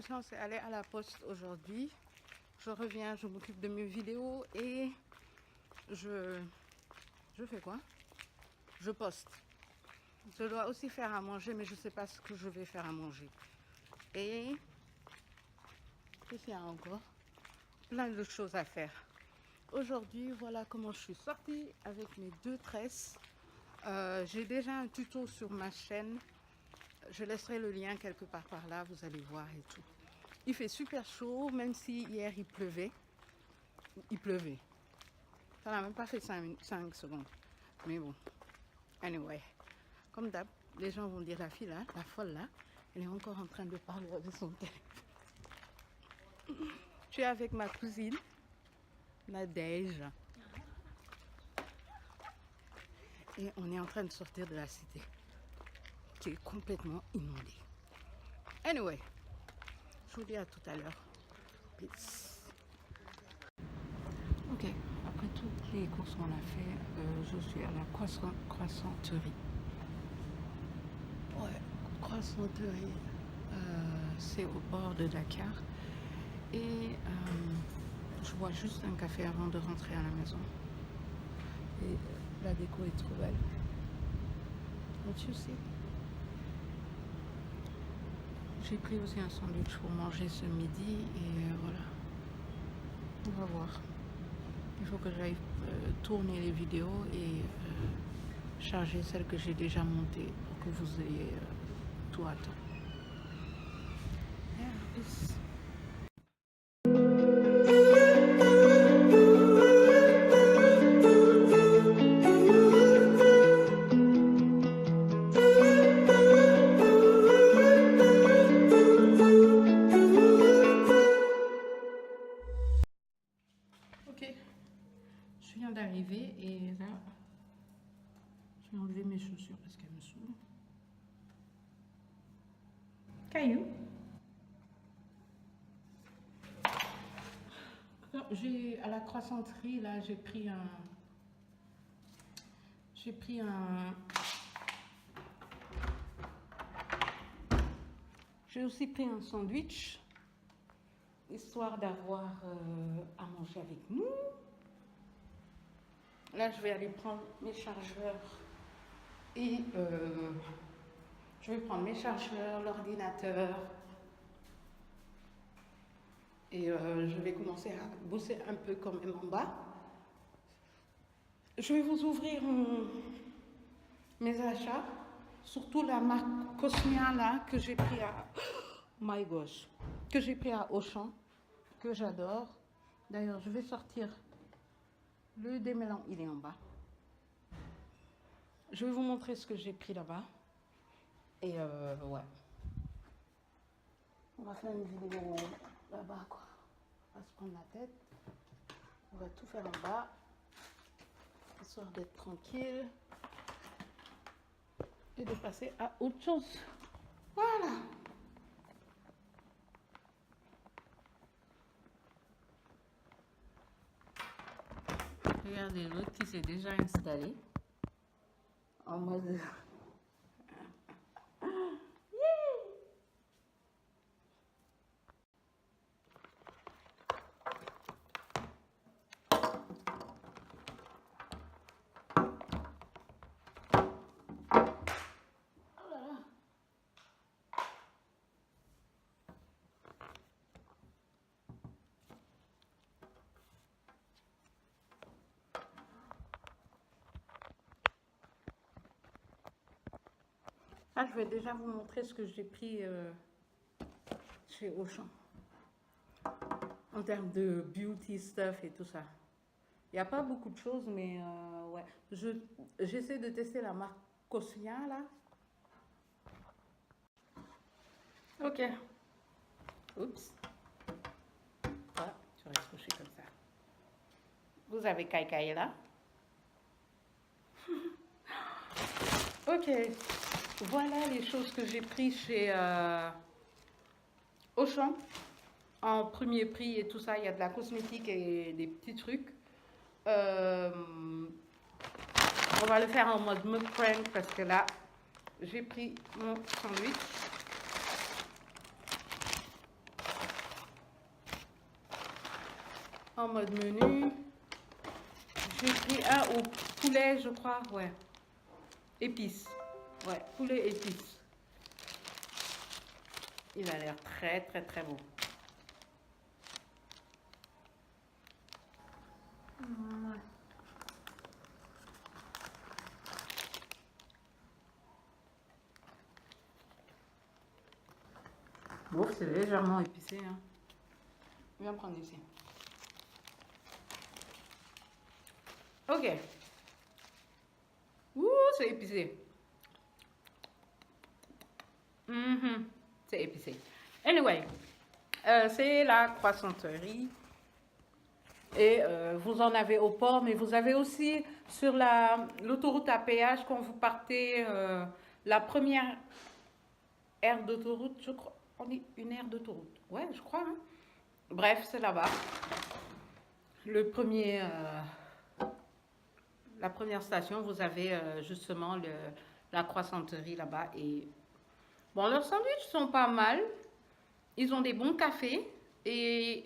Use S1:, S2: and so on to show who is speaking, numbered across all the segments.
S1: suis censée aller à la poste aujourd'hui. Je reviens, je m'occupe de mes vidéos et je fais quoi? Je poste. Je dois aussi faire à manger, mais je ne sais pas ce que je vais faire à manger. Et qu'est-ce qu'il y a encore? Plein de choses à faire. Aujourd'hui, voilà comment je suis sortie avec mes 2 tresses. J'ai déjà un tuto sur ma chaîne. Je laisserai le lien quelque part par là, vous allez voir et tout. Il fait super chaud, même si hier il pleuvait. Il pleuvait. Ça n'a même pas fait 5 secondes. Mais bon, anyway. Comme d'hab, les gens vont dire la fille là, la folle là, elle est encore en train de parler de son téléphone. Je suis avec ma cousine, Nadège. Et on est en train de sortir de la cité, qui est complètement inondée. Anyway, je vous dis à tout à l'heure. Peace. Ok, après toutes les courses qu'on a fait, je suis à la croissanterie. Ouais, croissanterie. C'est au bord de Dakar. Et je bois juste un café avant de rentrer à la maison. Et la déco est trop belle. Don't you see? J'ai pris aussi un sandwich pour manger ce midi et voilà. On va voir. Il faut que j'aille tourner les vidéos et charger celles que j'ai déjà montées pour que vous ayez tout à temps. Yeah, peace. Je viens d'arriver et là, je vais enlever mes chaussures parce qu'elles me saoulent. Caillou. J'ai à la croissanterie là, j'ai pris aussi pris un sandwich histoire d'avoir à manger avec nous. Là, je vais aller prendre mes chargeurs et je vais prendre mes chargeurs, l'ordinateur et je vais commencer à bosser un peu quand même en bas. Je vais vous ouvrir mes achats, surtout la marque Cosmia là que j'ai pris à my gosh, que j'ai pris à Auchan, que j'adore. D'ailleurs, je vais sortir le démêlant, il est en bas. Je vais vous montrer ce que j'ai pris là-bas. Et ouais. On va faire une vidéo là-bas, quoi. On va se prendre la tête. On va tout faire en bas. Histoire d'être tranquille. Et de passer à autre chose. Voilà. Regardez l'autre qui s'est déjà installé. En mode... Ah, je vais déjà vous montrer ce que j'ai pris chez Auchan. En termes de beauty stuff et tout ça. Il n'y a pas beaucoup de choses, mais ouais. J'essaie de tester la marque Cosmia, là. Ok. Oups. Voilà, tu restes couché comme ça. Vous avez Kai là. Ok. Voilà les choses que j'ai prises chez Auchan. En premier prix et tout ça, il y a de la cosmétique et des petits trucs. On va le faire en mode mukbang parce que là, j'ai pris mon sandwich. en mode menu. J'ai pris un au poulet, je crois, ouais. Épices. Ouais, poulet épices. Il a l'air très, très, très beau. Bon, c'est légèrement épicé, hein. Viens prendre ici. Ok. Ouh, c'est épicé. C'est épicé. Anyway, c'est la croissanterie. Et vous en avez au port, mais vous avez aussi sur l'autoroute à péage quand vous partez, la première aire d'autoroute, je crois. On dit une aire d'autoroute. Ouais, je crois, hein. Bref, c'est là-bas. Le premier, la première station, vous avez justement la croissanterie là-bas. Et bon, leurs sandwichs sont pas mal. Ils ont des bons cafés. Et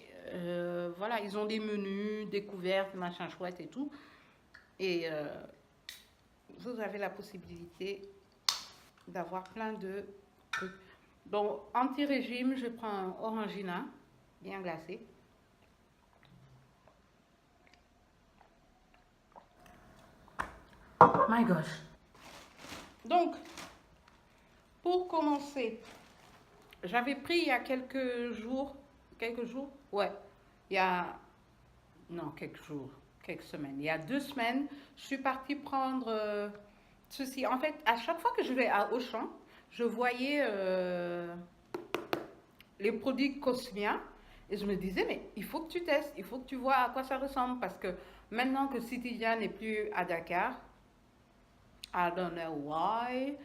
S1: voilà, ils ont des menus, découvertes, machin chouette et tout. Et vous avez la possibilité d'avoir plein de trucs. Donc, anti-régime, je prends un Orangina, bien glacé. My gosh. Donc, pour commencer, j'avais pris il y a quelques jours, ouais, il y a, non, quelques semaines, il y a 2 semaines, je suis partie prendre ceci. En fait, à chaque fois que je vais à Auchan, je voyais les produits Cosmia et je me disais, mais il faut que tu testes, il faut que tu vois à quoi ça ressemble parce que maintenant que Citydia n'est plus à Dakar, I don't know why,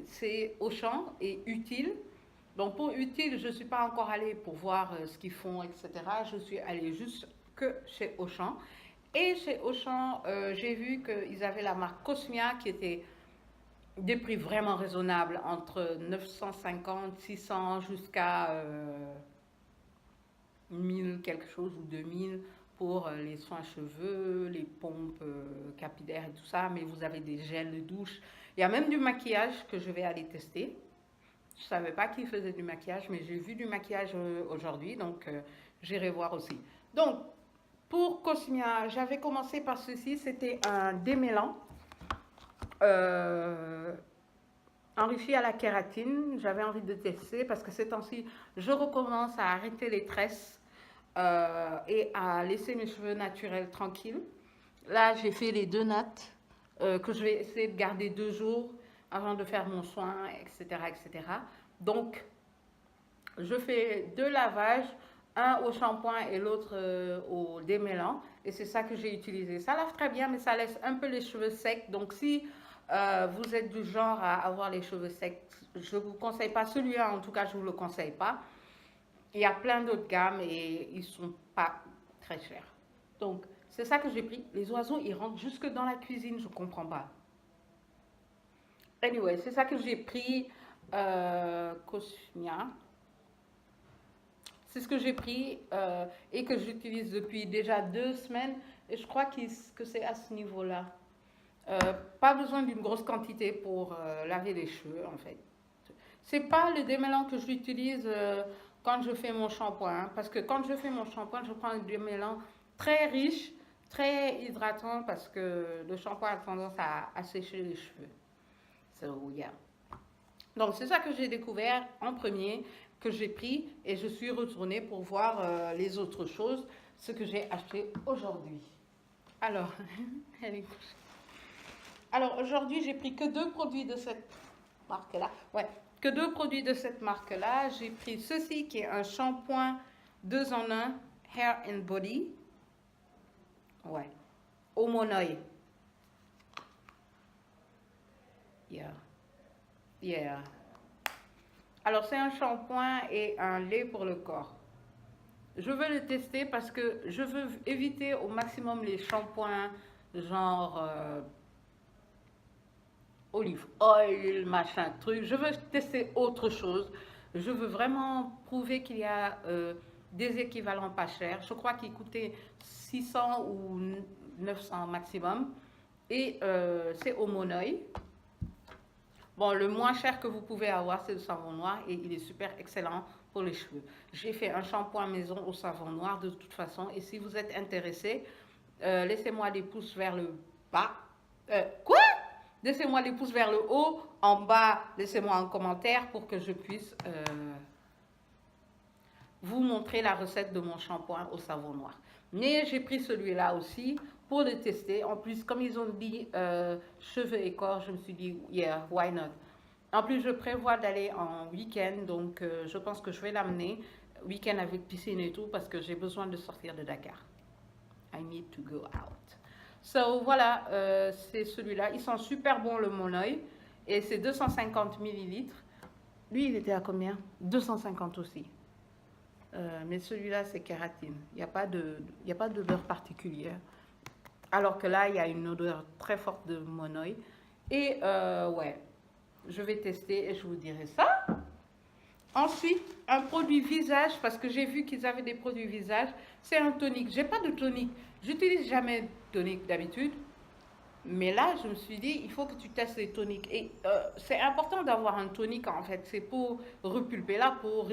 S1: c'est Auchan et Utile. Donc pour Utile, je ne suis pas encore allée pour voir ce qu'ils font, etc. Je suis allée juste que chez Auchan. Et chez Auchan, j'ai vu qu'ils avaient la marque Cosmia qui était des prix vraiment raisonnables, entre 950, 600 jusqu'à 1000 quelque chose ou 2000 pour les soins cheveux, les pompes capillaires et tout ça. Mais vous avez des gels de douche. Il y a même du maquillage que je vais aller tester. Je ne savais pas qu'ils faisaient du maquillage, mais j'ai vu du maquillage aujourd'hui, donc j'irai voir aussi. Donc, pour Cosmia, j'avais commencé par ceci, c'était un démêlant enrichi à la kératine. J'avais envie de tester parce que ces temps-ci, je recommence à arrêter les tresses et à laisser mes cheveux naturels tranquilles. Là, j'ai fait les 2 nattes que je vais essayer de garder 2 jours avant de faire mon soin, etc., etc. Donc, je fais 2 lavages, un au shampoing et l'autre au démêlant. Et c'est ça que j'ai utilisé. Ça lave très bien, mais ça laisse un peu les cheveux secs. Donc, si vous êtes du genre à avoir les cheveux secs, je ne vous conseille pas celui-là. En tout cas, je ne vous le conseille pas. Il y a plein d'autres gammes et ils ne sont pas très chers. Donc, c'est ça que j'ai pris. Les oiseaux, ils rentrent jusque dans la cuisine. Je ne comprends pas. Anyway, c'est ça que j'ai pris. Cosmia. C'est ce que j'ai pris et que j'utilise depuis déjà 2 semaines. Et je crois que c'est à ce niveau-là. Pas besoin d'une grosse quantité pour laver les cheveux, en fait. C'est pas le démêlant que j'utilise quand je fais mon shampoing. Hein, parce que quand je fais mon shampoing, je prends un démêlant très riche, très hydratant, parce que le shampoing a tendance à sécher les cheveux. So, yeah. Donc, c'est ça que j'ai découvert en premier, que j'ai pris, et je suis retournée pour voir les autres choses, ce que j'ai acheté aujourd'hui. Alors, alors aujourd'hui, j'ai pris que 2 produits de cette marque-là. Ouais, que 2 produits de cette marque-là. J'ai pris ceci qui est un shampoing 2 en 1, Hair and Body. Ouais, Omonoi. Yeah. Yeah. Alors, c'est un shampoing et un lait pour le corps. Je veux le tester parce que je veux éviter au maximum les shampoings genre olive oil, machin truc. Je veux tester autre chose. Je veux vraiment prouver qu'il y a des équivalents pas chers. Je crois qu'ils coûtaient 600 ou 900 maximum. Et c'est au Monoï. Bon, le moins cher que vous pouvez avoir, c'est le savon noir et il est super excellent pour les cheveux. J'ai fait un shampoing maison au savon noir de toute façon. Et si vous êtes intéressé, laissez-moi des pouces vers le bas. Quoi? Laissez-moi des pouces vers le haut. En bas, laissez-moi un commentaire pour que je puisse vous montrer la recette de mon shampoing au savon noir. Mais j'ai pris celui-là aussi pour le tester. En plus, comme ils ont dit cheveux et corps, je me suis dit, yeah, why not? En plus, je prévois d'aller en week-end, donc je pense que je vais l'amener. Week-end avec piscine et tout, parce que j'ai besoin de sortir de Dakar. I need to go out. So, voilà, c'est celui-là. Ils sont super bons, le Monoï. Et c'est 250 millilitres. Lui, il était à combien? 250 aussi. Mais celui-là, c'est kératine. Il n'y a pas d'odeur particulière. Alors que là, il y a une odeur très forte de Monoï. Et ouais, je vais tester et je vous dirai ça. Ensuite, un produit visage, parce que j'ai vu qu'ils avaient des produits visage. C'est un tonique. J'ai pas de tonique. J'utilise jamais de tonique d'habitude. Mais là, je me suis dit, il faut que tu testes les toniques. Et c'est important d'avoir un tonique, en fait. C'est pour repulper la peau,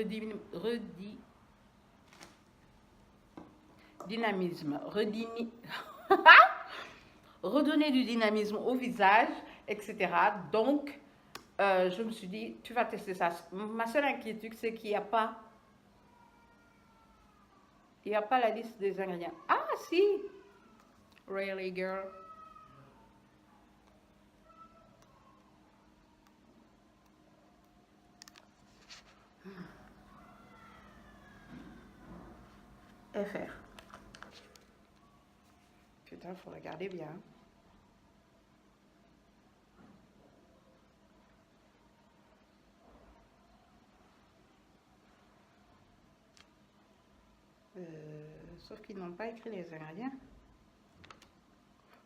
S1: dynamisme, redonner du dynamisme au visage, etc. Donc, je me suis dit, tu vas tester ça. Ma seule inquiétude, c'est qu'il n'y a pas, la liste des ingrédients. Ah, si! Really, girl? FR. Putain, il faut regarder bien. Sauf qu'ils n'ont pas écrit les ingrédients.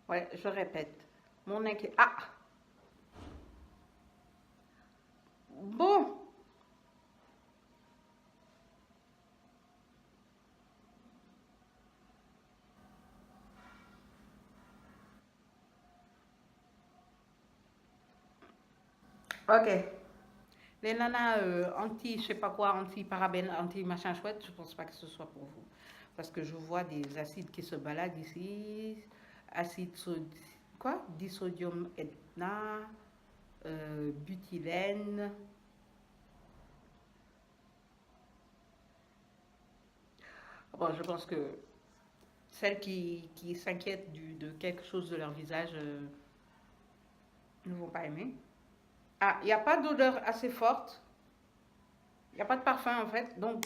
S1: Ouais, je répète. Mon inquiétude. Ah! Bon! Ok. Les nanas anti, je sais pas quoi, anti-parabènes, anti-machin chouette, je pense pas que ce soit pour vous. Parce que je vois des acides qui se baladent ici. Acide quoi? Disodium etna, butylène. Bon, je pense que celles qui s'inquiètent de quelque chose de leur visage ne vont pas aimer. Ah, il n'y a pas d'odeur assez forte. Il n'y a pas de parfum en fait. Donc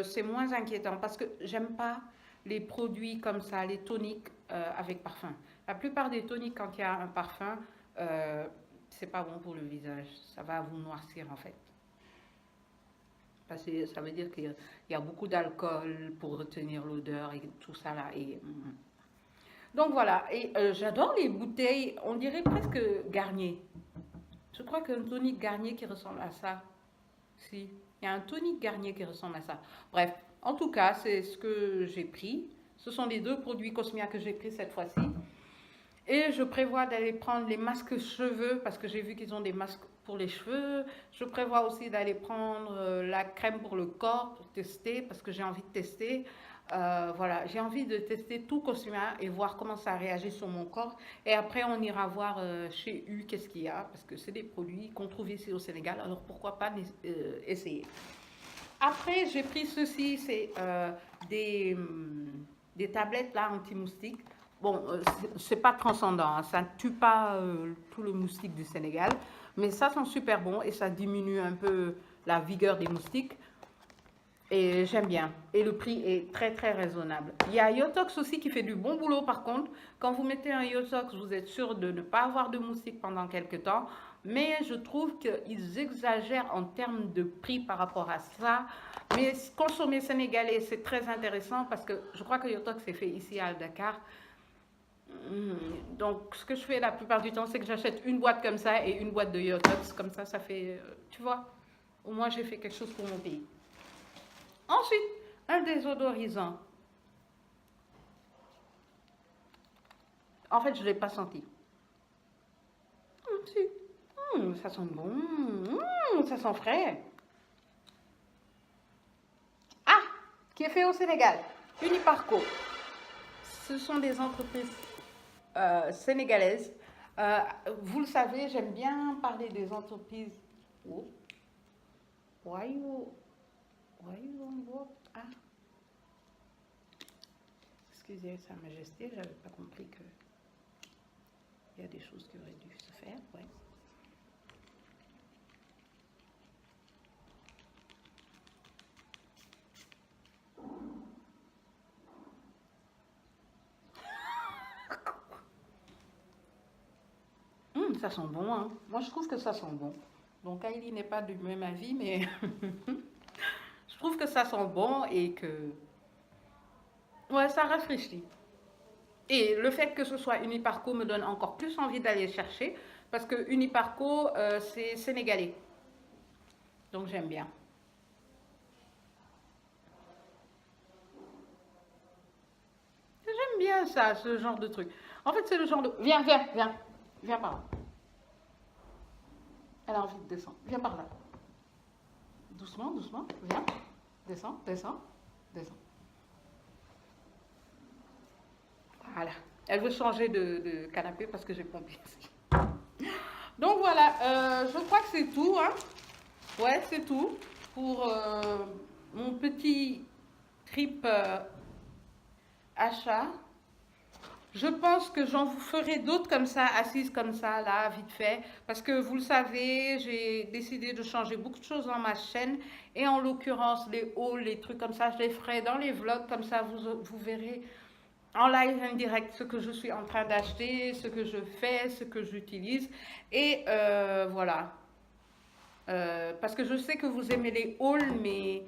S1: c'est moins inquiétant parce que j'aime pas les produits comme ça, les toniques avec parfum. La plupart des toniques, quand il y a un parfum, c'est pas bon pour le visage. Ça va vous noircir en fait. Parce que ça veut dire qu'il y a beaucoup d'alcool pour retenir l'odeur et tout ça là. Donc voilà, et j'adore les bouteilles, on dirait presque Garnier. Je crois qu'un tonique Garnier qui ressemble à ça. Si, il y a un tonique Garnier qui ressemble à ça. Bref, en tout cas, c'est ce que j'ai pris. Ce sont les 2 produits Cosmia que j'ai pris cette fois-ci. Et je prévois d'aller prendre les masques cheveux parce que j'ai vu qu'ils ont des masques pour les cheveux. Je prévois aussi d'aller prendre la crème pour le corps pour tester parce que j'ai envie de tester. Voilà, j'ai envie de tester tout Cosmia et voir comment ça réagit sur mon corps. Et après, on ira voir chez U qu'est-ce qu'il y a parce que c'est des produits qu'on trouve ici au Sénégal. Alors pourquoi pas essayer. Après, j'ai pris ceci, c'est des tablettes là anti-moustiques. Bon, c'est pas transcendant, hein, ça ne tue pas tout le moustique du Sénégal, mais ça sent super bon et ça diminue un peu la vigueur des moustiques. Et j'aime bien. Et le prix est très très raisonnable. Il y a Yotox aussi qui fait du bon boulot par contre. Quand vous mettez un Yotox, vous êtes sûr de ne pas avoir de moustiques pendant quelques temps. Mais je trouve qu'ils exagèrent en termes de prix par rapport à ça. Mais consommer sénégalais, c'est très intéressant parce que je crois que Yotox est fait ici à Dakar. Donc, ce que je fais la plupart du temps, c'est que j'achète une boîte comme ça et une boîte de Yotox. Comme ça fait, tu vois, au moins j'ai fait quelque chose pour mon pays. Ensuite, un désodorisant. En fait, je ne l'ai pas senti. Si. Ça sent bon. Ça sent frais. Ah, qui est fait au Sénégal. Uniparco. Ce sont des entreprises sénégalaises. Vous le savez, j'aime bien parler des entreprises. Oh. Why you don't work? Ah. Excusez Sa Majesté, j'avais pas compris que il y a des choses qui auraient dû se faire. Ouais. Ça sent bon, hein. Moi, je trouve que ça sent bon. Donc, Kylie n'est pas du même avis, mais je trouve que ça sent bon et que... Ouais, ça rafraîchit. Et le fait que ce soit Uniparco me donne encore plus envie d'aller chercher parce que Uniparco, c'est sénégalais. Donc, j'aime bien. J'aime bien ça, ce genre de truc. En fait, c'est le genre de... Viens, viens, viens. Viens par là. Elle a envie de descendre. Viens par là. Doucement, doucement. Viens. Descends, descends, descends. Voilà. Elle veut changer de canapé parce que j'ai pompé ici. Donc voilà, je crois que c'est tout. Hein. Ouais, c'est tout pour mon petit trip achat. Je pense que j'en ferai d'autres comme ça, assises comme ça, là, vite fait. Parce que vous le savez, j'ai décidé de changer beaucoup de choses dans ma chaîne. Et en l'occurrence, les hauls, les trucs comme ça, je les ferai dans les vlogs. Comme ça, vous verrez en live, en direct, ce que je suis en train d'acheter, ce que je fais, ce que j'utilise. Et voilà. Parce que je sais que vous aimez les hauls, mais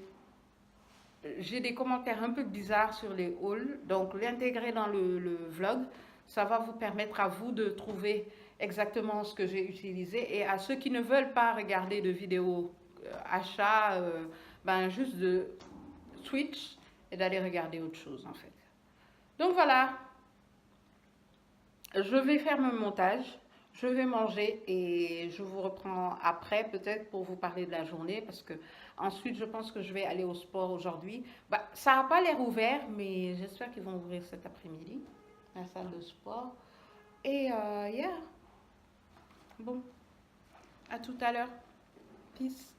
S1: j'ai des commentaires un peu bizarres sur les hauls, donc l'intégrer dans le vlog, ça va vous permettre à vous de trouver exactement ce que j'ai utilisé. Et à ceux qui ne veulent pas regarder de vidéos achat, ben juste de switch et d'aller regarder autre chose en fait. Donc voilà, je vais faire mon montage. Je vais manger et je vous reprends après peut-être pour vous parler de la journée parce que ensuite je pense que je vais aller au sport aujourd'hui. Bah, ça n'a pas l'air ouvert mais j'espère qu'ils vont ouvrir cet après-midi, la salle de sport. Et yeah, bon, à tout à l'heure. Peace.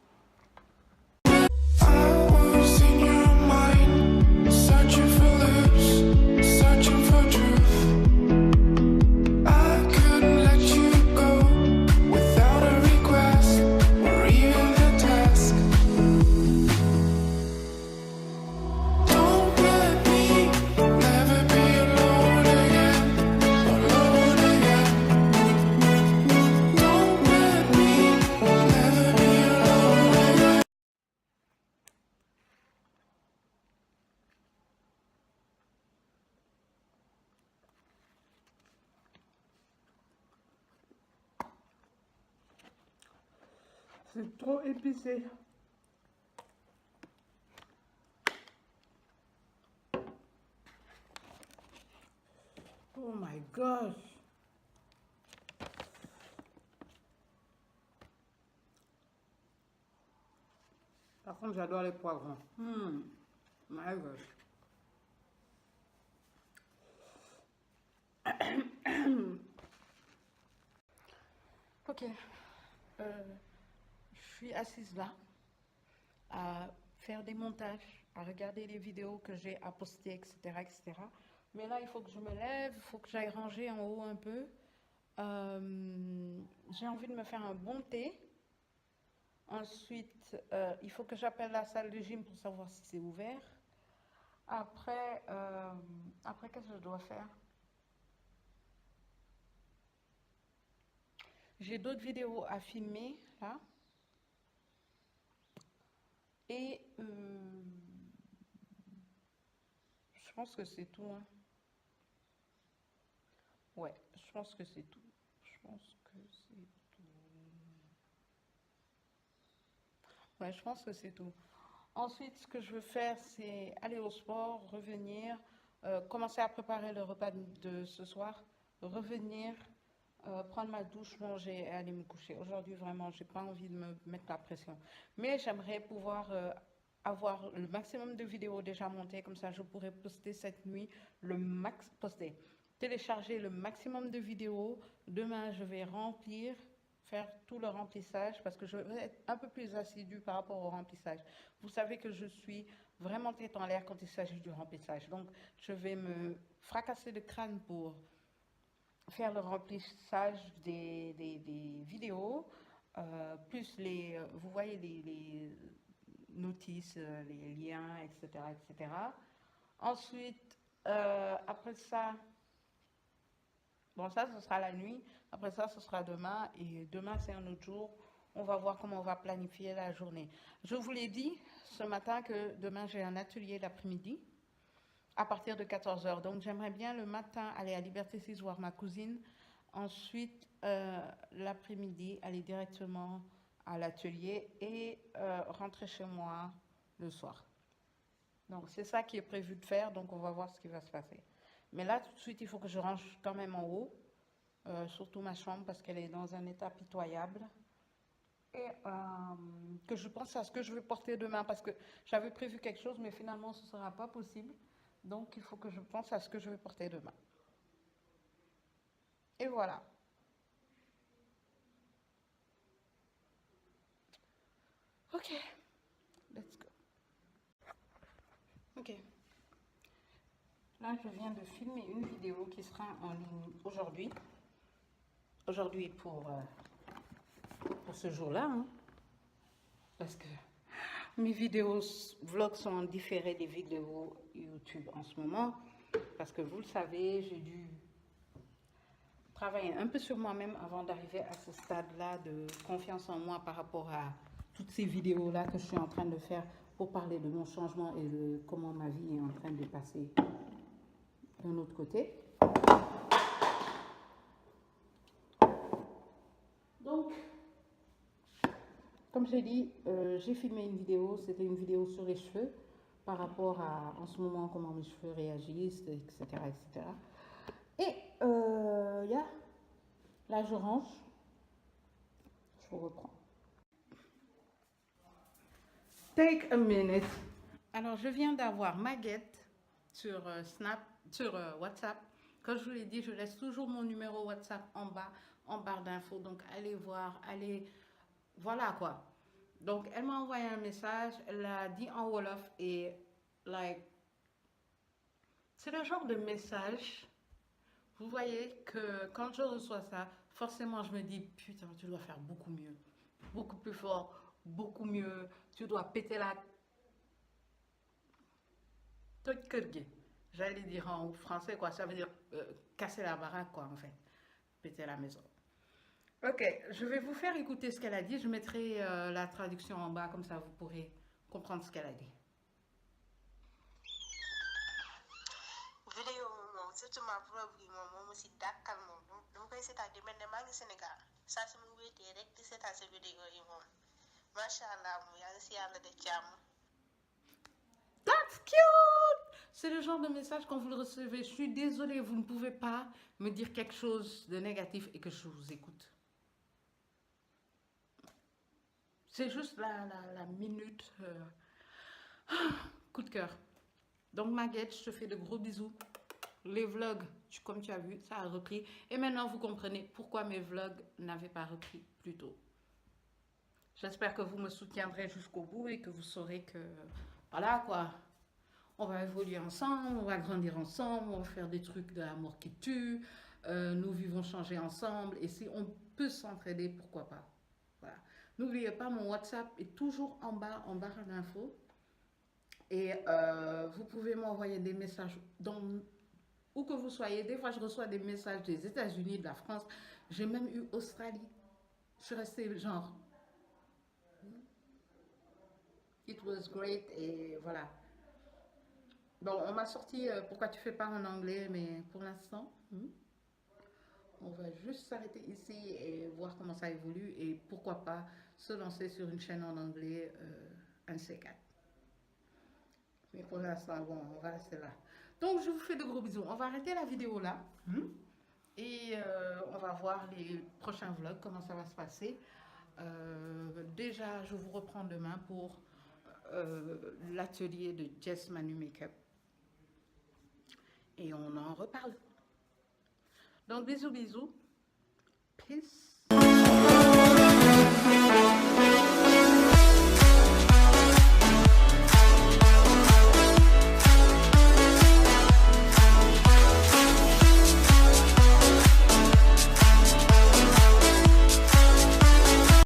S1: C'est trop épicé. Oh my gosh. Par contre, j'adore les poivrons. My gosh. Ok. Je suis assise là à faire des montages, à regarder les vidéos que j'ai à poster, etc., etc. Mais là, il faut que je me lève, il faut que j'aille ranger en haut un peu. J'ai envie de me faire un bon thé. Ensuite, il faut que j'appelle la salle de gym pour savoir si c'est ouvert. Après, qu'est-ce que je dois faire? J'ai d'autres vidéos à filmer là. Et je pense que c'est tout. Hein. Ouais, je pense que c'est tout. Je pense que c'est tout. Ouais, je pense que c'est tout. Ensuite, ce que je veux faire, c'est aller au sport, revenir, commencer à préparer le repas de ce soir, revenir, prendre ma douche, manger et aller me coucher. Aujourd'hui, vraiment, j'ai pas envie de me mettre la pression. Mais j'aimerais pouvoir avoir le maximum de vidéos déjà montées, comme ça je pourrais poster cette nuit télécharger le maximum de vidéos. Demain, je vais faire tout le remplissage parce que je vais être un peu plus assidue par rapport au remplissage. Vous savez que je suis vraiment tête en l'air quand il s'agit du remplissage. Donc, je vais me fracasser le crâne pour faire le remplissage des vidéos, plus vous voyez les notices, les liens, etc., etc. Ensuite, après ça, bon, ça, ce sera la nuit. Après ça, ce sera demain. Et demain, c'est un autre jour. On va voir comment on va planifier la journée. Je vous l'ai dit ce matin que demain, j'ai un atelier l'après-midi à partir de 14 heures. Donc, j'aimerais bien le matin aller à Liberté 6 voir ma cousine. Ensuite, l'après-midi, aller directement à l'atelier et rentrer chez moi le soir. Donc, c'est ça qui est prévu de faire. Donc, on va voir ce qui va se passer. Mais là, tout de suite, il faut que je range quand même en haut. Surtout ma chambre parce qu'elle est dans un état pitoyable. Et que je pense à ce que je vais porter demain parce que j'avais prévu quelque chose, mais finalement, ce ne sera pas possible. Donc, il faut que je pense à ce que je vais porter demain. Et voilà. Ok, let's go. Ok. Là, je viens de filmer une vidéo qui sera en ligne aujourd'hui. Aujourd'hui pour ce jour-là. Hein, parce que mes vidéos vlogs sont en différé des vidéos YouTube en ce moment. Parce que vous le savez, j'ai dû travailler un peu sur moi-même avant d'arriver à ce stade-là de confiance en moi par rapport à toutes ces vidéos-là que je suis en train de faire pour parler de mon changement et de comment ma vie est en train de passer d'un autre côté. Donc, comme j'ai dit, j'ai filmé une vidéo, c'était une vidéo sur les cheveux par rapport à en ce moment comment mes cheveux réagissent, etc. etc. Et là je range, je vous reprends. Take a minute. Alors je viens d'avoir Maguette sur sur WhatsApp. Comme je vous l'ai dit, je laisse toujours mon numéro WhatsApp en barre d'infos. Donc allez voir, voilà quoi. Donc elle m'a envoyé un message, elle l'a dit en Wolof et like, c'est le genre de message, vous voyez que quand je reçois ça, forcément je me dis putain, tu dois faire beaucoup mieux, beaucoup plus fort, beaucoup mieux, tu dois péter la tête. J'allais dire en français quoi, ça veut dire casser la baraque quoi en fait, péter la maison. Ok, je vais vous faire écouter ce qu'elle a dit, je mettrai la traduction en bas comme ça vous pourrez comprendre ce qu'elle a dit.
S2: Vidéo moom surtout ma vlog yi moom si dàkkal moom dama koy seetaan di mel ne maa ngi Sénégal saa su ma wéetee rek di seetaan sa vidéo yi moom macha allah moom yaa ngi si yàlla de jàmm.
S1: That's cute! C'est le genre de message quand vous le recevez. Je suis désolée, vous ne pouvez pas me dire quelque chose de négatif et que je vous écoute. C'est juste la minute coup de cœur. Donc Maguette, je te fais de gros bisous. Les vlogs, comme tu as vu, ça a repris. Et maintenant, vous comprenez pourquoi mes vlogs n'avaient pas repris plus tôt. J'espère que vous me soutiendrez jusqu'au bout et que vous saurez que, voilà quoi, on va évoluer ensemble, on va grandir ensemble, on va faire des trucs de l'amour qui tue, nous vivons changer ensemble et si on peut s'entraider, pourquoi pas. Voilà. N'oubliez pas, mon WhatsApp est toujours en barre d'infos et vous pouvez m'envoyer des messages où que vous soyez. Des fois, je reçois des messages des États-Unis, de la France, j'ai même eu Australie. Je suis restée genre, it was great et voilà. Bon, on m'a sorti pourquoi tu fais pas en anglais, mais pour l'instant, on va juste s'arrêter ici et voir comment ça évolue et pourquoi pas se lancer sur une chaîne en anglais, un C4. Mais pour l'instant, bon, on va rester là. Donc, je vous fais de gros bisous. On va arrêter la vidéo là. Et on va voir les prochains vlogs, comment ça va se passer. Déjà, je vous reprends demain pour l'atelier de Jess Manu Makeup. Et on en reparle. Donc, bisous, bisous. Peace.